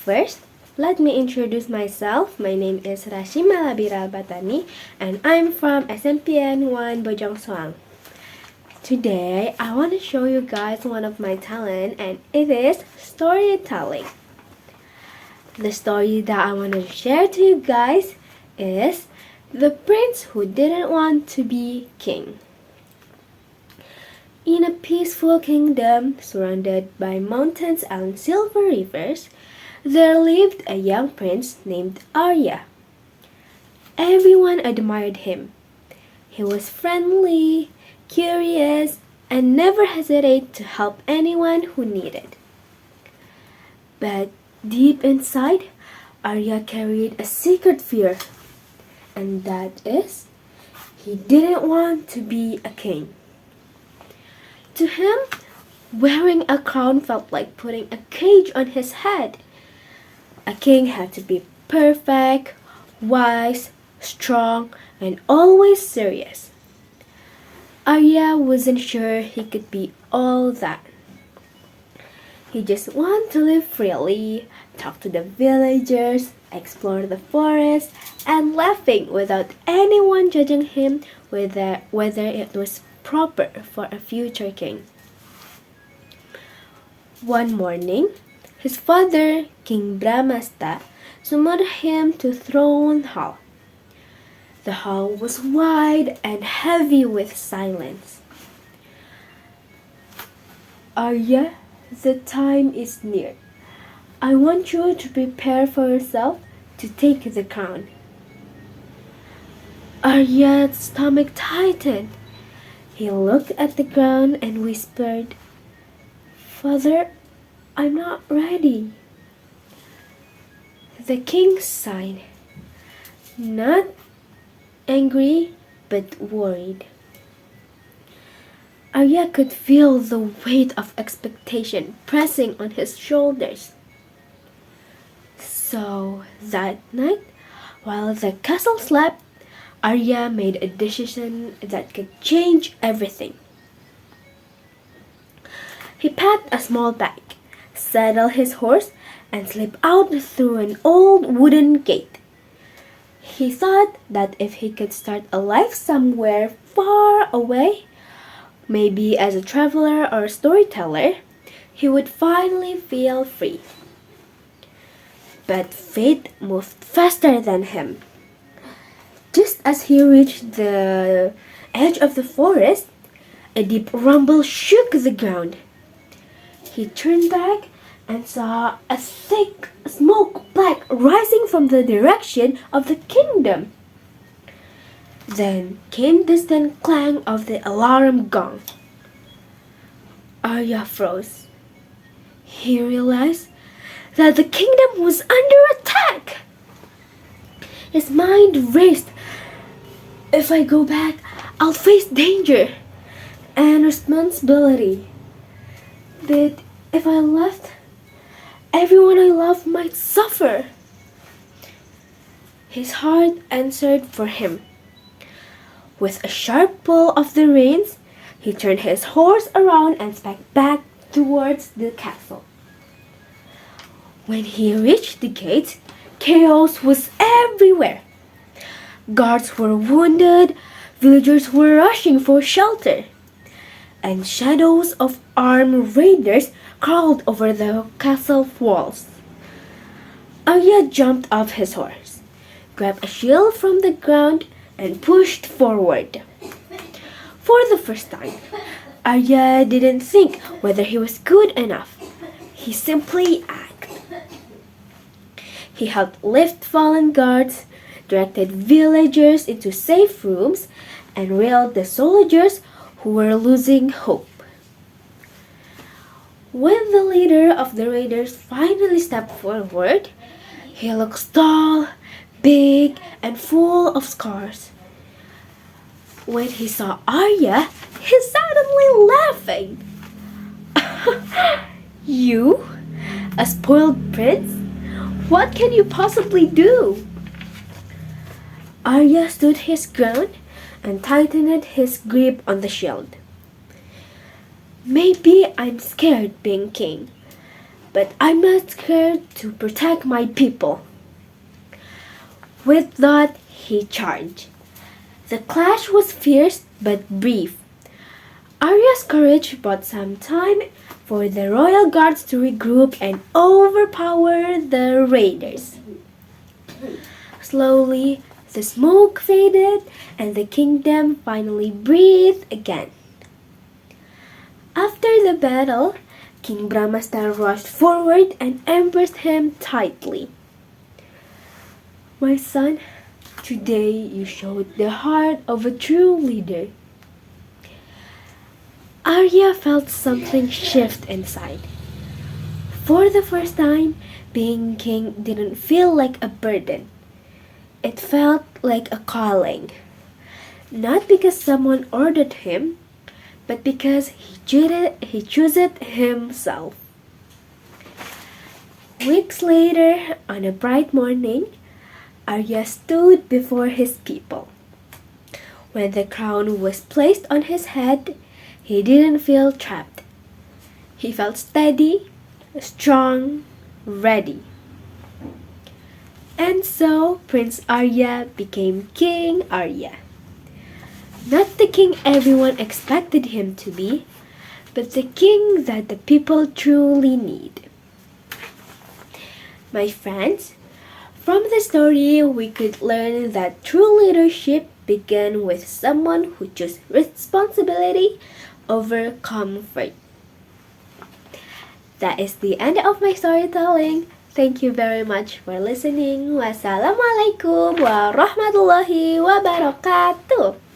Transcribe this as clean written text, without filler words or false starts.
First, let me introduce myself. My name is Rasyima Labira and I'm from SMPN 1 Bojongsoang. Today, I want to show you guys one of my talent and it is storytelling. The story that I want to share to you guys is The Prince Who Didn't Want to Be King. In a peaceful kingdom surrounded by mountains and silver rivers, there lived a young prince named Arya. Everyone admired him. He was friendly, curious, and never hesitated to help anyone who needed. But deep inside, Arya carried a secret fear, and that is, he didn't want to be a king. To him, wearing a crown felt like putting a cage on his head. A king had to be perfect, wise, strong, and always serious. Arya wasn't sure he could be all that. He just wanted to live freely, talk to the villagers, explore the forest, and laughing without anyone judging him whether it was proper for a future king. One morning, his father, King Brahmasta, summoned him to Throne Hall. The hall was wide and heavy with silence. Arya, the time is near. I want you to prepare for yourself to take the crown. Arya's stomach tightened. He looked at the ground and whispered, "Father, I'm not ready." The king sighed, not angry but worried. Arya could feel the weight of expectation pressing on his shoulders. So that night, while the castle slept, Arya made a decision that could change everything. He packed a small bag, saddled his horse, and slipped out through an old wooden gate. He thought that if he could start a life somewhere far away, maybe as a traveler or storyteller, he would finally feel free. But fate moved faster than him. Just as he reached the edge of the forest, a deep rumble shook the ground. He turned back and saw a thick smoke black rising from the direction of the kingdom. Then came the distant clang of the alarm gong. Arya froze. He realized that the kingdom was under attack. His mind raced. If I go back, I'll face danger and responsibility. But if I left, everyone I love might suffer. His heart answered for him. With a sharp pull of the reins, he turned his horse around and sped back towards the castle. When he reached the gate, chaos was everywhere. Guards were wounded, villagers were rushing for shelter, and shadows of armed raiders crawled over the castle walls. Arya jumped off his horse, grabbed a shield from the ground, and pushed forward. For the first time, Arya didn't think whether he was good enough. He simply acted. He helped lift fallen guards, directed villagers into safe rooms, and railed the soldiers who were losing hope. When the leader of the raiders finally stepped forward, he looked tall, big, and full of scars. When he saw Arya, he suddenly laughing. "You, a spoiled prince? What can you possibly do?" Arya stood his ground and tightened his grip on the shield. "Maybe I'm scared being king, but I must care to protect my people. With that, he charged. The clash was fierce but brief. Arya's courage bought some time for the royal guards to regroup and overpower the raiders. Slowly, the smoke faded and the kingdom finally breathed again. After the battle, King Brahmastar rushed forward and embraced him tightly. My son, today you showed the heart of a true leader. Arya felt something shift inside. For the first time, being king didn't feel like a burden. It felt like a calling. Not because someone ordered him, but because he chose it himself. Weeks later, on a bright morning, Arya stood before his people. When the crown was placed on his head, he didn't feel trapped. He felt steady, strong, ready. And so Prince Arya became King Arya. Not the king everyone expected him to be, but the king that the people truly need. My friends, from the story we could learn that true leadership began with someone who chose responsibility over comfort. That is the end of my storytelling. Thank you very much for listening. Wassalamualaikum warahmatullahi wabarakatuh.